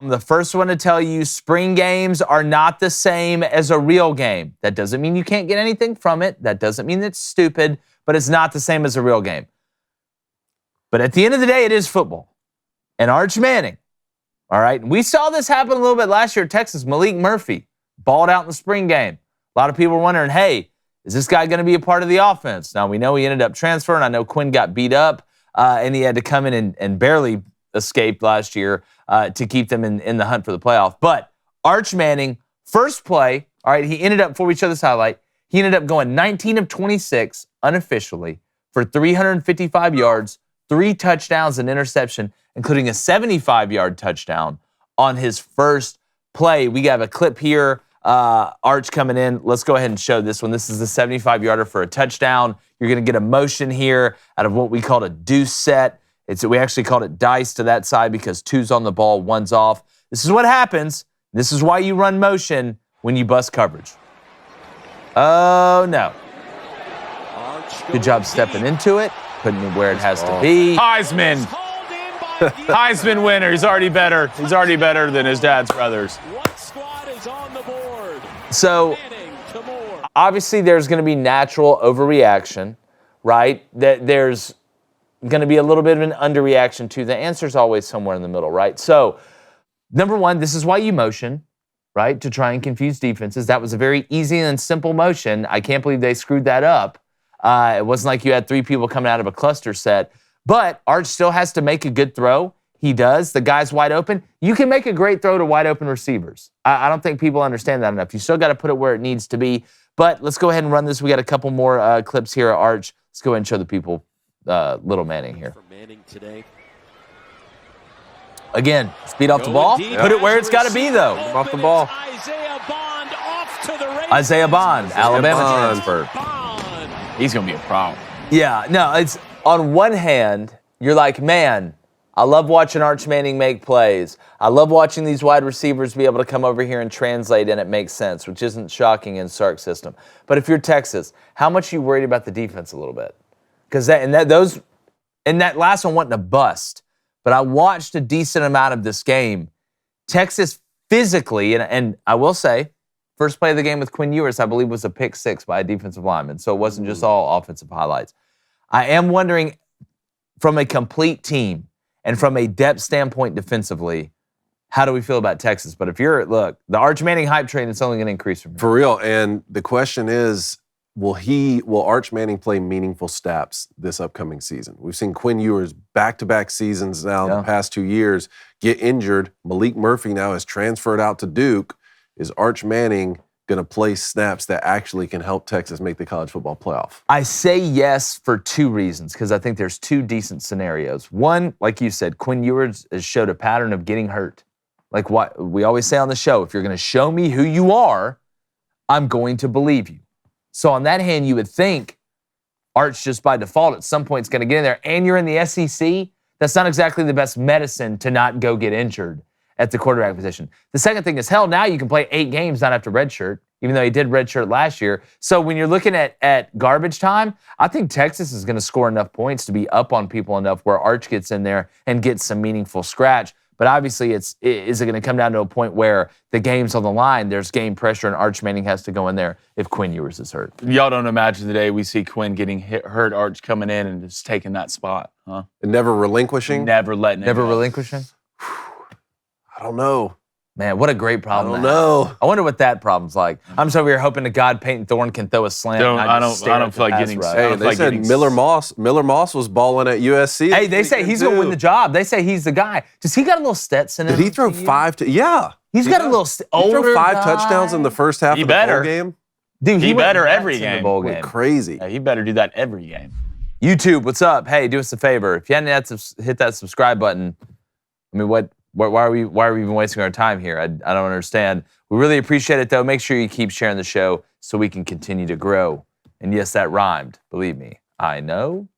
I'm the first one to tell you spring games are not the same as a real game. That doesn't mean you can't get anything from it. That doesn't mean it's stupid, but it's not the same as a real game. But at the end of the day, it is football. And Arch Manning, all right, we saw this happen a little bit last year at Texas. Malik Murphy balled out in the spring game. A lot of people were wondering, hey, is this guy going to be a part of the offense? Now, we know he ended up transferring. I know Quinn got beat up, and he had to come in and barely escaped last year to keep them in the hunt for the playoff. But Arch Manning, first play, all right, he ended up, before we show this highlight, he ended up going 19 of 26 unofficially for 355 yards, 3 touchdowns and interception, including a 75-yard touchdown on his first play. We have a clip here. Arch coming in. Let's go ahead and show this one. This is the 75-yarder for a touchdown. You're going to get a motion here out of what we called a deuce set. We actually called it dice to that side because 2's on the ball, 1's off. This is what happens. This is why you run motion when you bust coverage. Oh, no. Good job stepping into it, putting it where it has to be. Heisman. Heisman winner. He's already better. He's already better than his dad's brothers. So, obviously, there's going to be natural overreaction, right? There's going to be a little bit of an underreaction, too. The answer's always somewhere in the middle, right? So, number one, this is why you motion, right, to try and confuse defenses. That was a very easy and simple motion. I can't believe they screwed that up. It wasn't like you had 3 people coming out of a cluster set. But Arch still has to make a good throw. He does. The guy's wide open. You can make a great throw to wide open receivers. I don't think people understand that enough. You still got to put it where it needs to be. But let's go ahead and run this. We got a couple more clips here at Arch. Let's go ahead and show the people little Manning here. Again, speed off the ball. Put it where it's got to be, though. Off the ball. Isaiah Bond, Alabama transfer. He's going to be a problem. Yeah, no, it's on one hand, you're like, man, I love watching Arch Manning make plays. I love watching these wide receivers be able to come over here and translate, and it makes sense, which isn't shocking in Sark's system. But if you're Texas, how much are you worried about the defense a little bit? Because that last one wasn't a bust. But I watched a decent amount of this game. Texas physically, and I will say, first play of the game with Quinn Ewers, I believe, was a pick 6 by a defensive lineman. So it wasn't just all offensive highlights. I am wondering, from a complete team and from a depth standpoint defensively, how do we feel about Texas? But if the Arch Manning hype train is only going to increase from here. For real. And the question is, will Arch Manning play meaningful snaps this upcoming season? We've seen Quinn Ewers back-to-back seasons now in the past 2 years get injured. Malik Murphy now has transferred out to Duke. Is Arch Manning going to play snaps that actually can help Texas make the college football playoff? I say yes for 2 reasons, because I think there's 2 decent scenarios. One, like you said, Quinn Ewers has showed a pattern of getting hurt. Like what we always say on the show, if you're going to show me who you are, I'm going to believe you. So on that hand, you would think Arch just by default at some point is going to get in there, and you're in the SEC. That's not exactly the best medicine to not go get injured at the quarterback position. The second thing is, now you can play 8 games not after redshirt, even though he did redshirt last year. So when you're looking at garbage time, I think Texas is going to score enough points to be up on people enough where Arch gets in there and gets some meaningful scratch. But obviously, is it going to come down to a point where the game's on the line, there's game pressure, and Arch Manning has to go in there if Quinn Ewers is hurt? Y'all don't imagine the day we see Quinn getting hurt, Arch coming in and just taking that spot, huh? And never relinquishing? Never letting it Never go. relinquishing? I don't know. Man, what a great problem. I don't know. I wonder what that problem's like. I'm just over here hoping to God Peyton Thorne can throw a slant. I don't feel like getting. Hey, they said Miller Moss was balling at USC. Hey, they say he's going to win the job. They say he's the guy. Does he got a little Stetson in him? Did he throw 5? Yeah. He's got a little older He threw 5 guy. touchdowns in the first half of the bowl game. Dude, he went better nuts every in the game. bowl Went game. crazy. Yeah, he better do that every game. YouTube, what's up? Hey, do us a favor. If you hadn't hit that subscribe button, I mean, why are we even wasting our time here? I don't understand. We really appreciate it, though. Make sure you keep sharing the show so we can continue to grow. And yes, that rhymed. Believe me, I know.